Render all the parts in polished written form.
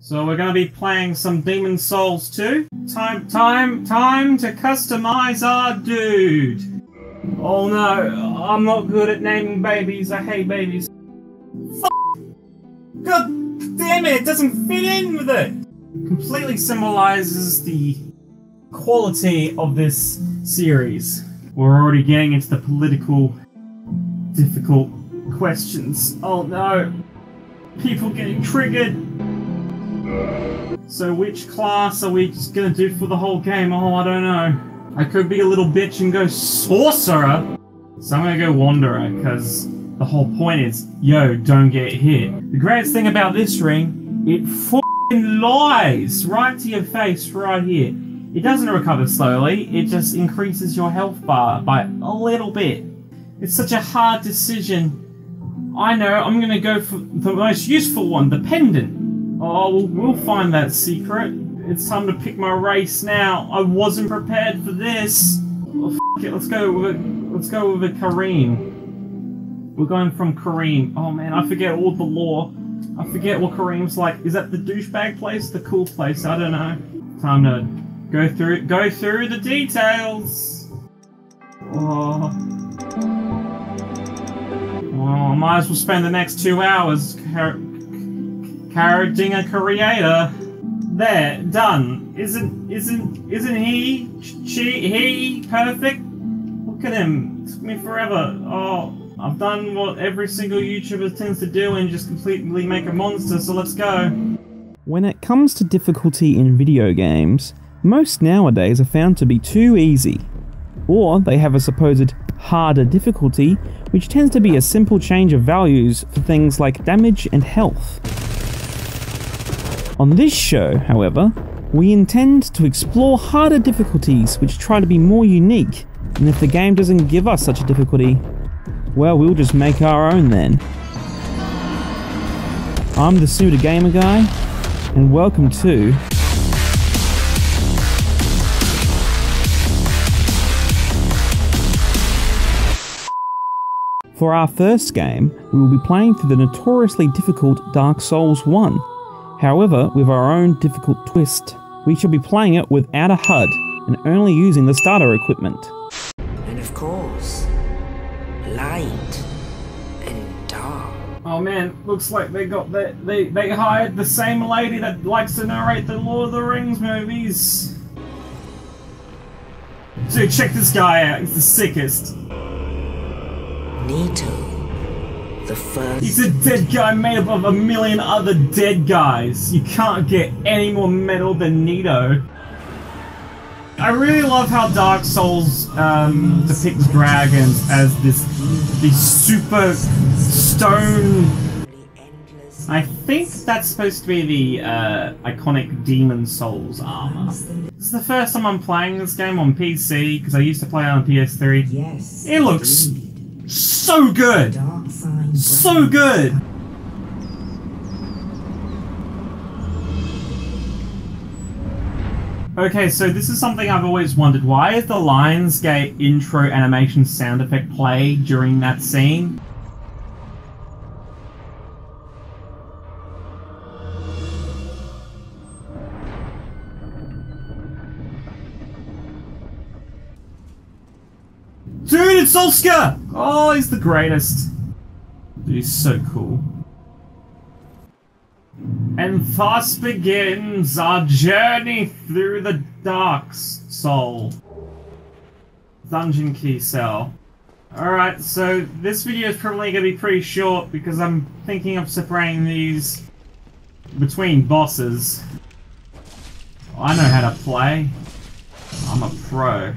So we're gonna be playing some Demon Souls 2. Time to customize our dude. Oh no, I'm not good at naming babies. I hate babies. God damn it, it doesn't fit in with it. Completely symbolizes the quality of this series. We're already getting into the political, difficult questions. Oh no, people getting triggered. So which class are we just gonna do for the whole game? Oh, I don't know. I could be a little bitch and go Sorcerer. So I'm gonna go Wanderer, because the whole point is, yo, don't get hit. The greatest thing about this ring, it f***ing lies right to your face right here. It doesn't recover slowly, it just increases your health bar by a little bit. It's such a hard decision. I know, I'm gonna go for the most useful one, the pendant. Oh, we'll find that secret. It's time to pick my race now. I wasn't prepared for this. Oh, f it, let's go with a Kareem. We're going from Kareem. Oh man, I forget all the lore. I forget what Kareem's like. Is that the douchebag place? The cool place? I don't know. Time to go through the details. Oh, I might as well spend the next 2 hours carroting a creator. There, done. Isn't he perfect? Look at him. It took me forever. Oh, I've done what every single YouTuber tends to do and just completely make a monster, so let's go. When it comes to difficulty in video games, most nowadays are found to be too easy. Or they have a supposed harder difficulty, which tends to be a simple change of values for things like damage and health. On this show, however, we intend to explore harder difficulties which try to be more unique, and if the game doesn't give us such a difficulty, well, we'll just make our own then. I'm the Suda Gamer Guy, and welcome to For our first game, we will be playing through the notoriously difficult Dark Souls 1. However, with our own difficult twist. We shall be playing it without a HUD and only using the starter equipment. And of course, light and dark. Oh man, looks like they got they hired the same lady that likes to narrate the Lord of the Rings movies. Dude, check this guy out, he's the sickest. Nito. The first. He's a dead guy made up of a million other dead guys. You can't get any more metal than Nito. I really love how Dark Souls depicts dragons as these super stone. I think that's supposed to be the iconic Demon Souls armor. This is the first time I'm playing this game on PC because I used to play it on PS3. Yes. It looks so good! So good! Okay, so this is something I've always wondered. Why is the Lionsgate intro animation sound effect play during that scene? Dude, it's Oscar! Oh, he's the greatest. Dude, he's so cool. And thus begins our journey through the Dark Soul. Dungeon key cell. Alright, so this video is probably going to be pretty short because I'm thinking of separating these between bosses. I know how to play. I'm a pro.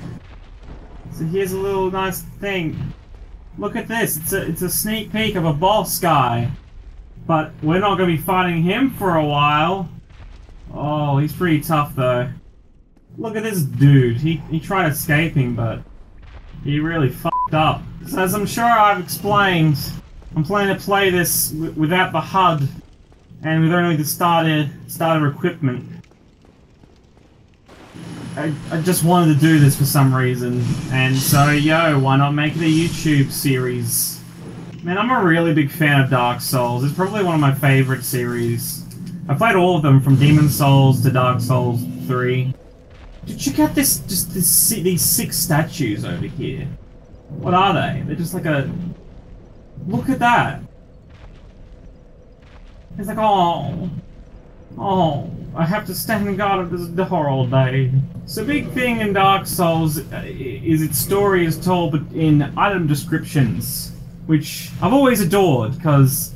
So here's a little nice thing. Look at this, it's a sneak peek of a boss guy. But we're not going to be fighting him for a while. Oh, he's pretty tough though. Look at this dude, he tried escaping but he really fucked up. So as I'm sure I've explained, I'm planning to play this without the HUD and with only the starter equipment. I just wanted to do this for some reason, and so yo, why not make it a YouTube series? Man, I'm a really big fan of Dark Souls. It's probably one of my favorite series. I played all of them from Demon Souls to Dark Souls 3. Dude, check out these 6 statues over here. What are they? They're just like a... Look at that. It's like, oh, I have to stand guard at this door all day. So big thing in Dark Souls is its story is told in item descriptions, which I've always adored, because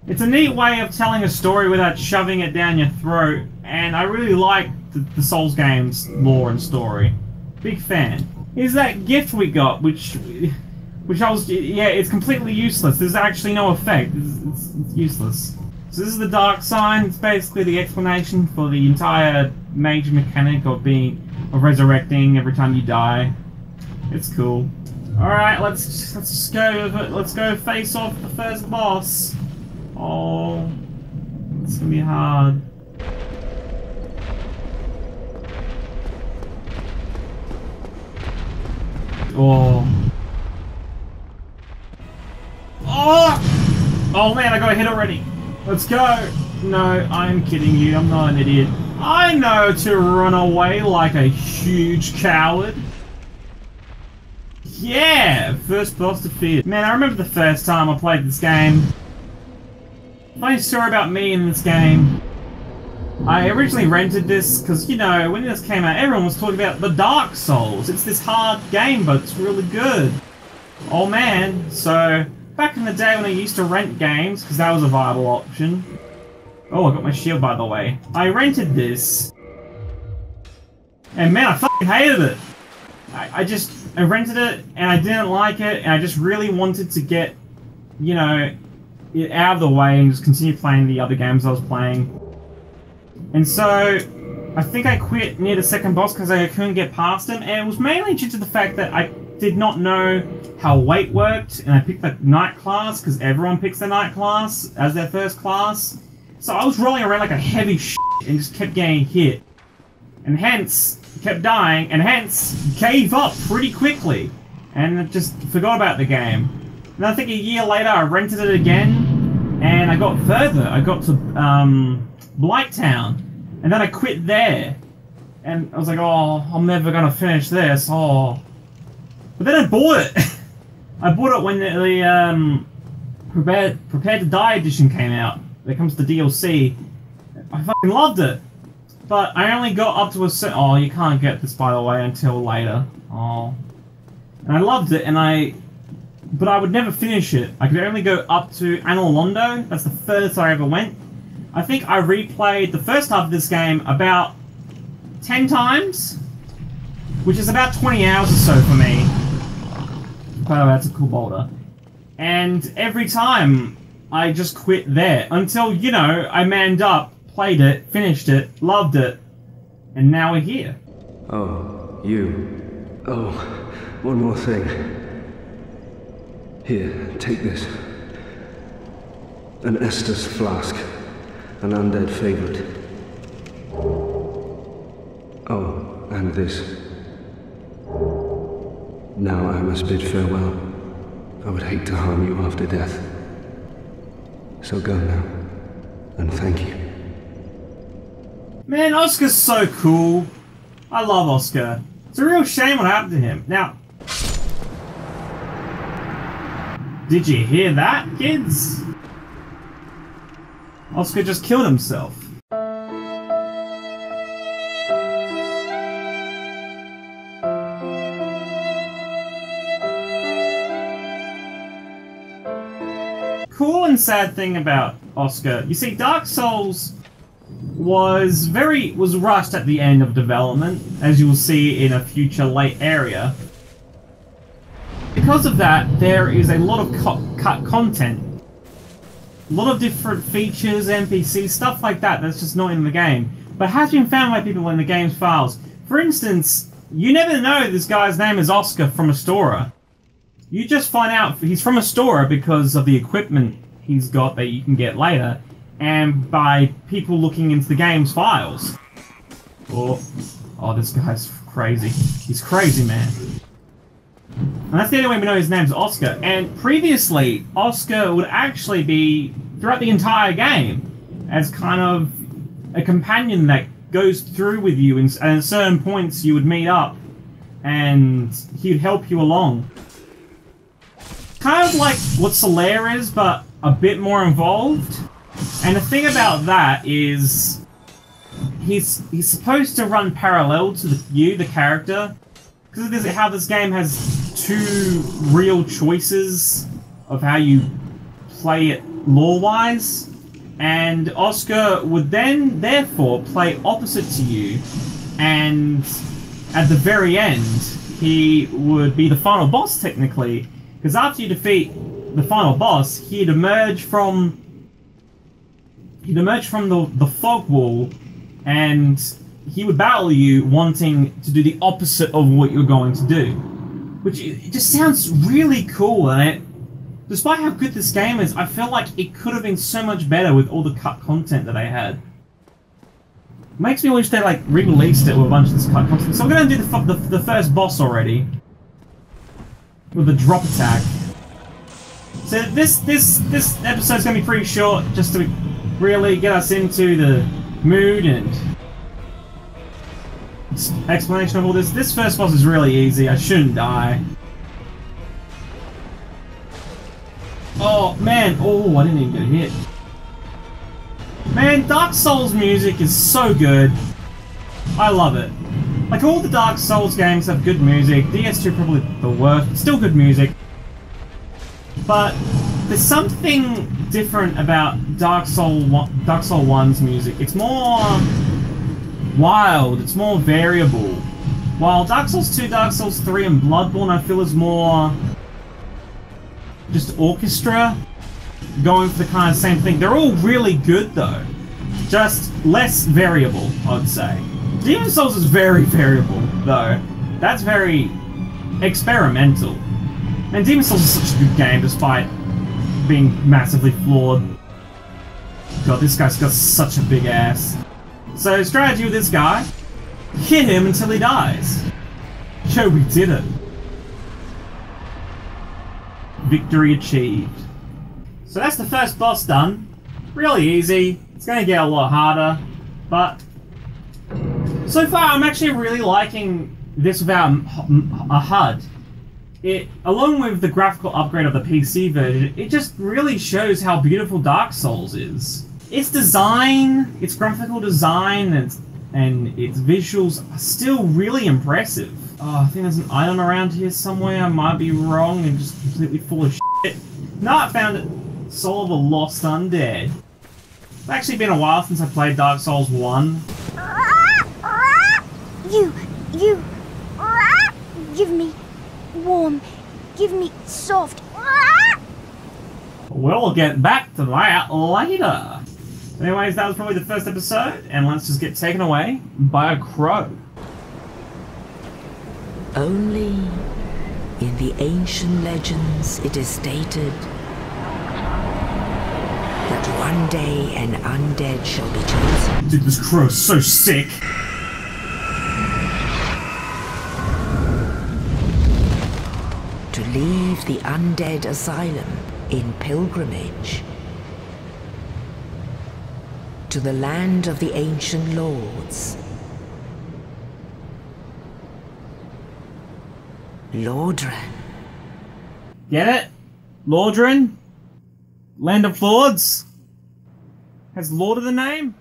it's a neat way of telling a story without shoving it down your throat, and I really like the Souls games lore and story. Big fan. Here's that gift we got, which I was, yeah, it's completely useless. There's actually no effect. It's useless. So this is the dark sign. It's basically the explanation for the entire major mechanic of resurrecting every time you die. It's cool. All right, let's just go. Let's go face off the first boss. Oh, it's gonna be hard. Oh. Oh! Oh man, I got a hit already. Let's go! No, I'm kidding you. I'm not an idiot. I know to run away like a huge coward. Yeah! First boss defeated. Man, I remember the first time I played this game. Funny story about me in this game. I originally rented this because, you know, when this came out, everyone was talking about the Dark Souls. It's this hard game, but it's really good. Oh man, so back in the day when I used to rent games, because that was a viable option. Oh, I got my shield, by the way. I rented this. And man, I fucking hated it. I rented it, and I didn't like it, and I just really wanted to get, you know, it out of the way and just continue playing the other games I was playing. And so, I think I quit near the second boss because I couldn't get past him, and it was mainly due to the fact that I did not know how weight worked, and I picked the Knight class, because everyone picks the Knight class as their first class. So I was rolling around like a heavy shit and just kept getting hit. And hence, kept dying, and hence, gave up pretty quickly. And just forgot about the game. And I think a year later I rented it again, and I got further. I got to Blighttown, and then I quit there. And I was like, oh, I'm never gonna finish this, oh. But then I bought it. I bought it when the Prepare to Die edition came out. There comes the DLC. I fucking loved it. But I only got up to a certain... Oh, you can't get this, by the way, until later. Oh. And I loved it, but I would never finish it. I could only go up to Anor Londo. That's the furthest I ever went. I think I replayed the first half of this game about 10 times, which is about 20 hours or so for me. Oh, that's a cool boulder. And every time, I just quit there. Until, you know, I manned up, played it, finished it, loved it, and now we're here. Oh, you. Oh, one more thing. Here, take this. An Estus flask. An undead favorite. Oh, and this. Now I must bid farewell. I would hate to harm you after death. So go now, and thank you. Man, Oscar's so cool. I love Oscar. It's a real shame what happened to him. Now, did you hear that, kids? Oscar just killed himself. Cool and sad thing about Oscar. You see, Dark Souls was rushed at the end of development, as you will see in a future late area. Because of that, there is a lot of cut content. A lot of different features, NPCs, stuff like that that's just not in the game, but has been found by people in the game's files. For instance, you never know this guy's name is Oscar from Astora. You just find out he's from Astora because of the equipment he's got that you can get later, and by people looking into the game's files. Oh, this guy's crazy. He's crazy, man. And that's the only way we know his name's Oscar. And previously, Oscar would actually be, throughout the entire game, as kind of a companion that goes through with you, and at certain points you would meet up, and he'd help you along. Kind of like what Solaire is, but a bit more involved. And the thing about that is, he's supposed to run parallel to you, the character, because of how this game has two real choices of how you play it lore-wise, and Oscar would then, therefore, play opposite to you, and at the very end, he would be the final boss, technically, because after you defeat the final boss, he'd emerge from the fog wall, and he would battle you wanting to do the opposite of what you're going to do. Which, it just sounds really cool, and despite how good this game is, I feel like it could have been so much better with all the cut content that they had. Makes me wish they, like, re-released it with a bunch of this cut content. So I'm gonna do the first boss already. With the drop attack. So this episode's gonna be pretty short, just to really get us into the mood and explanation of all this. This first boss is really easy, I shouldn't die. Oh, man, oh, I didn't even get a hit. Man, Dark Souls music is so good. I love it. Like, all the Dark Souls games have good music. DS2 probably the worst, but still good music. But there's something different about Dark Souls 1's music. It's more wild, it's more variable. While Dark Souls 2, Dark Souls 3, and Bloodborne I feel is more just orchestra, going for the kind of same thing. They're all really good though, just less variable, I'd say. Demon Souls is very variable though. That's very experimental. And Demon Souls is such a good game despite being massively flawed. God, this guy's got such a big ass. So, strategy with this guy, hit him until he dies. Yo, we did it. Victory achieved. So that's the first boss done. Really easy. It's going to get a lot harder, but so far I'm actually really liking this without a HUD. It, along with the graphical upgrade of the PC version, it just really shows how beautiful Dark Souls is. Its design, its graphical design, and its visuals are still really impressive. Oh, I think there's an item around here somewhere. I might be wrong and just completely full of shit. No, I found it. Soul of a Lost Undead. It's actually been a while since I played Dark Souls 1. You, give me warm, give me soft. We'll get back to that later. Anyways, that was probably the first episode, and let's just get taken away by a crow. Only in the ancient legends it is stated that one day an undead shall be chosen. Dude, this crow's so sick. To leave the Undead Asylum in pilgrimage to the land of the ancient lords. Lordran. Get it? Lordran? Land of Lords? Has Lord of the name?